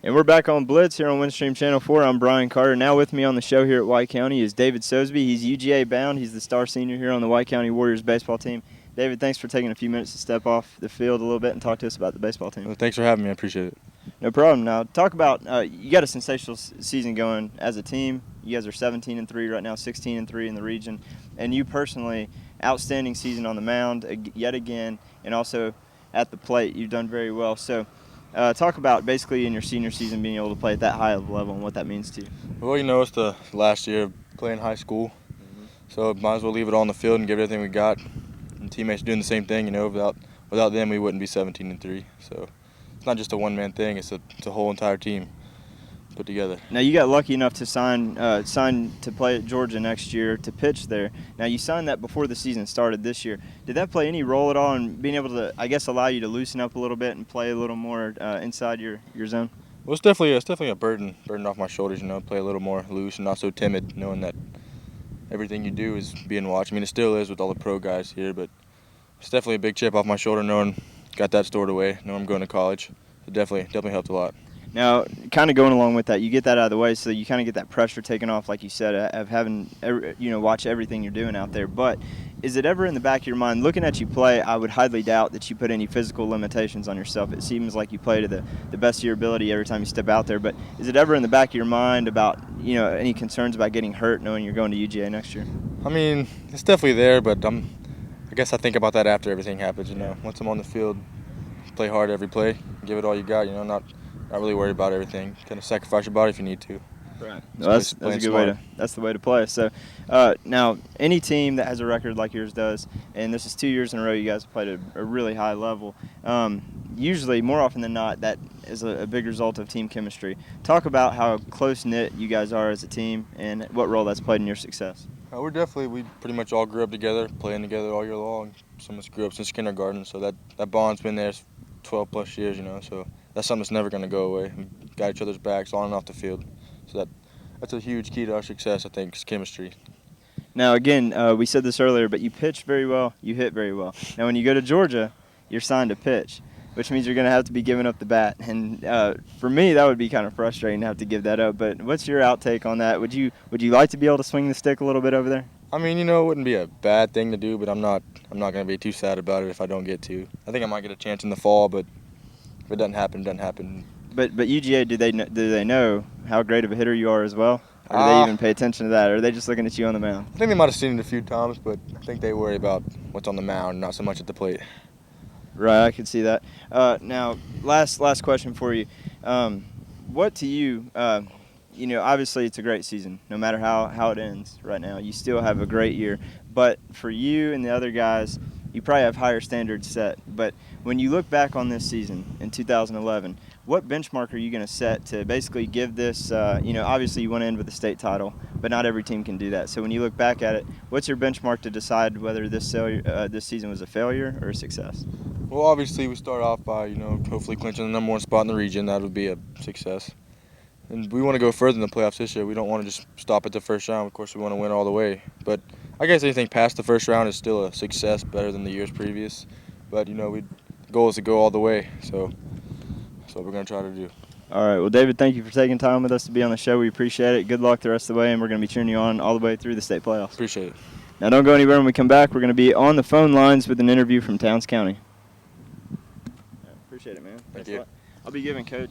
And we're back on Blitz here on Windstream Channel 4. I'm Brian Carter. Now with me on the show here at White County is David Sosebee. He's UGA bound. He's the star senior here on the White County Warriors baseball team. David, thanks for taking a few minutes to step off the field a little bit and talk to us about the baseball team. Well, thanks for having me. I appreciate it. No problem. Now, talk about you got a sensational season going as a team. You guys are 17-3 right now, 16-3 in the region. And you personally, outstanding season on the mound yet again, and also at the plate. You've done very well. So, talk about basically in your senior season being able to play at that high of a level and what that means to you. Well, it's the last year of playing high school, so might as well leave it all on the field and give everything we got. And teammates are doing the same thing. Without them, we wouldn't be 17-3. So it's not just a one-man thing; it's a whole entire team put together. Now you got lucky enough to sign to play at Georgia next year to pitch there. Now you signed that before the season started this year. Did that play any role at all in being able to, I guess, allow you to loosen up a little bit and play a little more inside your zone? Well, it's definitely a burden off my shoulders. Play a little more loose and not so timid, knowing that everything you do is being watched. I mean, it still is with all the pro guys here, but it's definitely a big chip off my shoulder knowing got that stored away, knowing I'm going to college. It definitely helped a lot. Now, kind of going along with that, you get that out of the way, so you kind of get that pressure taken off, like you said, of having watch everything you're doing out there. But is it ever in the back of your mind, looking at you play, I would highly doubt that you put any physical limitations on yourself. It seems like you play to the best of your ability every time you step out there. But is it ever in the back of your mind about any concerns about getting hurt, knowing you're going to UGA next year? I mean, it's definitely there, but I guess I think about that after everything happens. Once I'm on the field, play hard every play, give it all you got. Not really worried about everything. Kind of sacrifice your body if you need to. Right. Well, that's a good way to. That's the way to play. So, now any team that has a record like yours does, and this is 2 years in a row, you guys have played at a really high level. Usually, more often than not, that is a big result of team chemistry. Talk about how close knit you guys are as a team, and what role that's played in your success. We pretty much all grew up together, playing together all year long. Some of us grew up since kindergarten, so that bond's been there 12 plus years. So that's something that's never going to go away. We got each other's backs on and off the field. So that's a huge key to our success, I think, is chemistry. Now, again, we said this earlier, but you pitch very well, you hit very well. Now, when you go to Georgia, you're signed to pitch, which means you're going to have to be giving up the bat. And for me, that would be kind of frustrating to have to give that up. But what's your outtake on that? Would you like to be able to swing the stick a little bit over there? I mean, it wouldn't be a bad thing to do, but I'm not going to be too sad about it if I don't get to. I think I might get a chance in the fall, but if it doesn't happen, it doesn't happen. But UGA, do they know how great of a hitter you are as well? Or do they even pay attention to that? Or are they just looking at you on the mound? I think they might have seen it a few times, but I think they worry about what's on the mound, not so much at the plate. Right, I can see that. Now, last question for you. What to you, obviously it's a great season, no matter how it ends right now. You still have a great year. But for you and the other guys, you probably have higher standards set. But when you look back on this season in 2011, what benchmark are you going to set to basically give this, obviously you want to end with a state title, but not every team can do that. So when you look back at it, what's your benchmark to decide whether this season was a failure or a success? Well, obviously we start off by, hopefully clinching the #1 spot in the region. That would be a success. And we want to go further in the playoffs this year. We don't want to just stop at the first round. Of course, we want to win all the way. But I guess anything past the first round is still a success, better than the years previous. But, the goal is to go all the way. So that's what we're going to try to do. All right. Well, David, thank you for taking time with us to be on the show. We appreciate it. Good luck the rest of the way, and we're going to be cheering you on all the way through the state playoffs. Appreciate it. Now, don't go anywhere. When we come back, we're going to be on the phone lines with an interview from Towns County. Appreciate it, man. Thank you. I'll be giving Coach